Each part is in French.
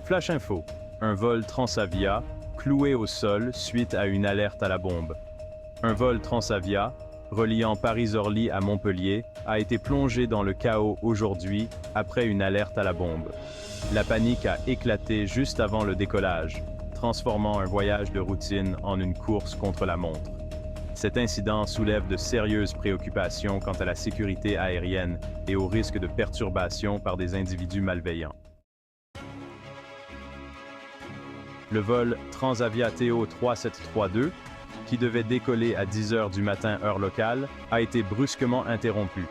Flash info. Un vol Transavia, cloué au sol suite à une alerte à la bombe. Un vol Transavia, reliant Paris-Orly à Montpellier, a été plongé dans le chaos aujourd'hui après une alerte à la bombe. La panique a éclaté juste avant le décollage, transformant un voyage de routine en une course contre la montre. Cet incident soulève de sérieuses préoccupations quant à la sécurité aérienne et au risque de perturbation par des individus malveillants. Le vol Transavia TO 3732, qui devait décoller à 10 h du matin heure locale, a été brusquement interrompu.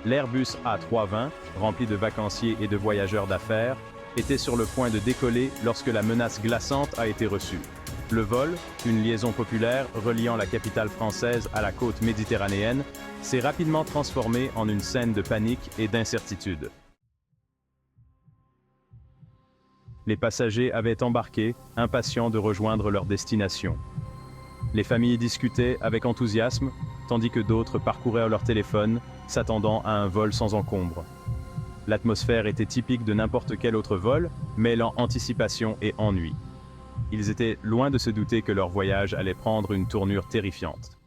L'Airbus A320, rempli de vacanciers et de voyageurs d'affaires, était sur le point de décoller lorsque la menace glaçante a été reçue. Le vol, une liaison populaire reliant la capitale française à la côte méditerranéenne, s'est rapidement transformé en une scène de panique et d'incertitude. Les passagers avaient embarqué, impatients de rejoindre leur destination. Les familles discutaient avec enthousiasme, tandis que d'autres parcouraient leur téléphone, s'attendant à un vol sans encombre. L'atmosphère était typique de n'importe quel autre vol, mêlant anticipation et ennui. Ils étaient loin de se douter que leur voyage allait prendre une tournure terrifiante.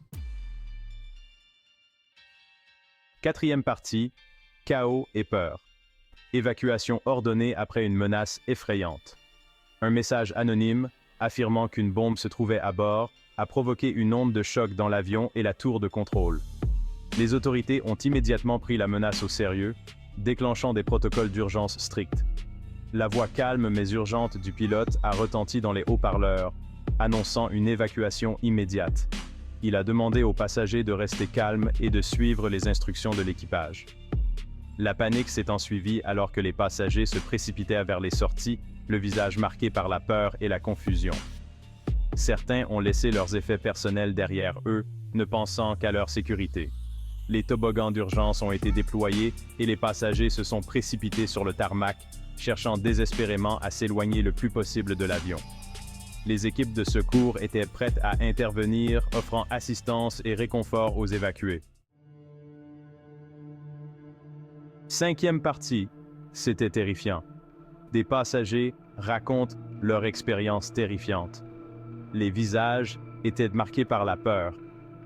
Quatrième partie, chaos et peur. Évacuation ordonnée après une menace effrayante. Un message anonyme, affirmant qu'une bombe se trouvait à bord, a provoqué une onde de choc dans l'avion et la tour de contrôle. Les autorités ont immédiatement pris la menace au sérieux, déclenchant des protocoles d'urgence stricts. La voix calme mais urgente du pilote a retenti dans les haut-parleurs, annonçant une évacuation immédiate. Il a demandé aux passagers de rester calmes et de suivre les instructions de l'équipage. La panique s'est ensuivie alors que les passagers se précipitaient vers les sorties, le visage marqué par la peur et la confusion. Certains ont laissé leurs effets personnels derrière eux, ne pensant qu'à leur sécurité. Les toboggans d'urgence ont été déployés et les passagers se sont précipités sur le tarmac, cherchant désespérément à s'éloigner le plus possible de l'avion. Les équipes de secours étaient prêtes à intervenir, offrant assistance et réconfort aux évacués. Cinquième partie, c'était terrifiant. Des passagers racontent leur expérience terrifiante. Les visages étaient marqués par la peur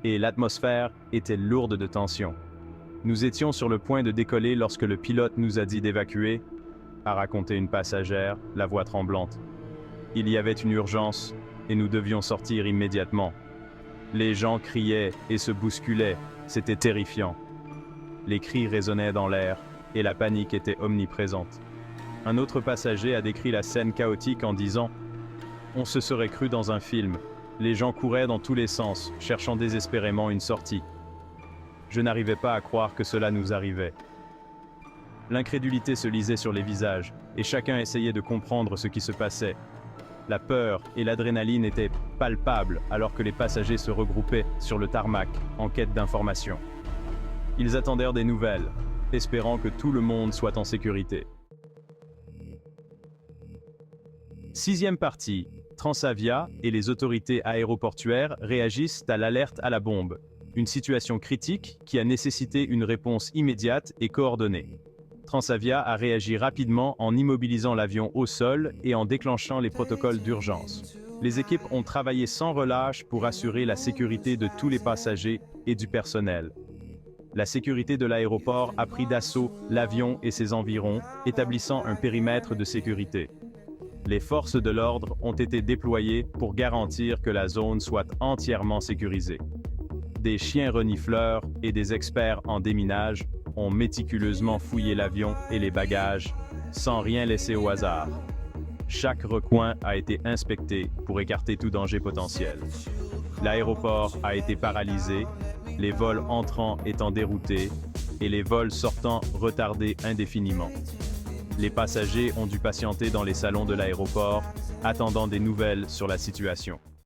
et l'atmosphère était lourde de tension. Nous étions sur le point de décoller lorsque le pilote nous a dit d'évacuer, a raconté une passagère, la voix tremblante. Il y avait une urgence et nous devions sortir immédiatement. Les gens criaient et se bousculaient, c'était terrifiant. Les cris résonnaient dans l'air et la panique était omniprésente. Un autre passager a décrit la scène chaotique en disant « On se serait cru dans un film. Les gens couraient dans tous les sens, cherchant désespérément une sortie. Je n'arrivais pas à croire que cela nous arrivait. » L'incrédulité se lisait sur les visages, et chacun essayait de comprendre ce qui se passait. La peur et l'adrénaline étaient palpables alors que les passagers se regroupaient sur le tarmac en quête d'informations. Ils attendirent des nouvelles, espérant que tout le monde soit en sécurité. Sixième partie, Transavia et les autorités aéroportuaires réagissent à l'alerte à la bombe, une situation critique qui a nécessité une réponse immédiate et coordonnée. Transavia a réagi rapidement en immobilisant l'avion au sol et en déclenchant les protocoles d'urgence. Les équipes ont travaillé sans relâche pour assurer la sécurité de tous les passagers et du personnel. La sécurité de l'aéroport a pris d'assaut l'avion et ses environs, établissant un périmètre de sécurité. Les forces de l'ordre ont été déployées pour garantir que la zone soit entièrement sécurisée. Des chiens renifleurs et des experts en déminage ont méticuleusement fouillé l'avion et les bagages, sans rien laisser au hasard. Chaque recoin a été inspecté pour écarter tout danger potentiel. L'aéroport a été paralysé, les vols entrants étant déroutés et les vols sortants retardés indéfiniment. Les passagers ont dû patienter dans les salons de l'aéroport, attendant des nouvelles sur la situation.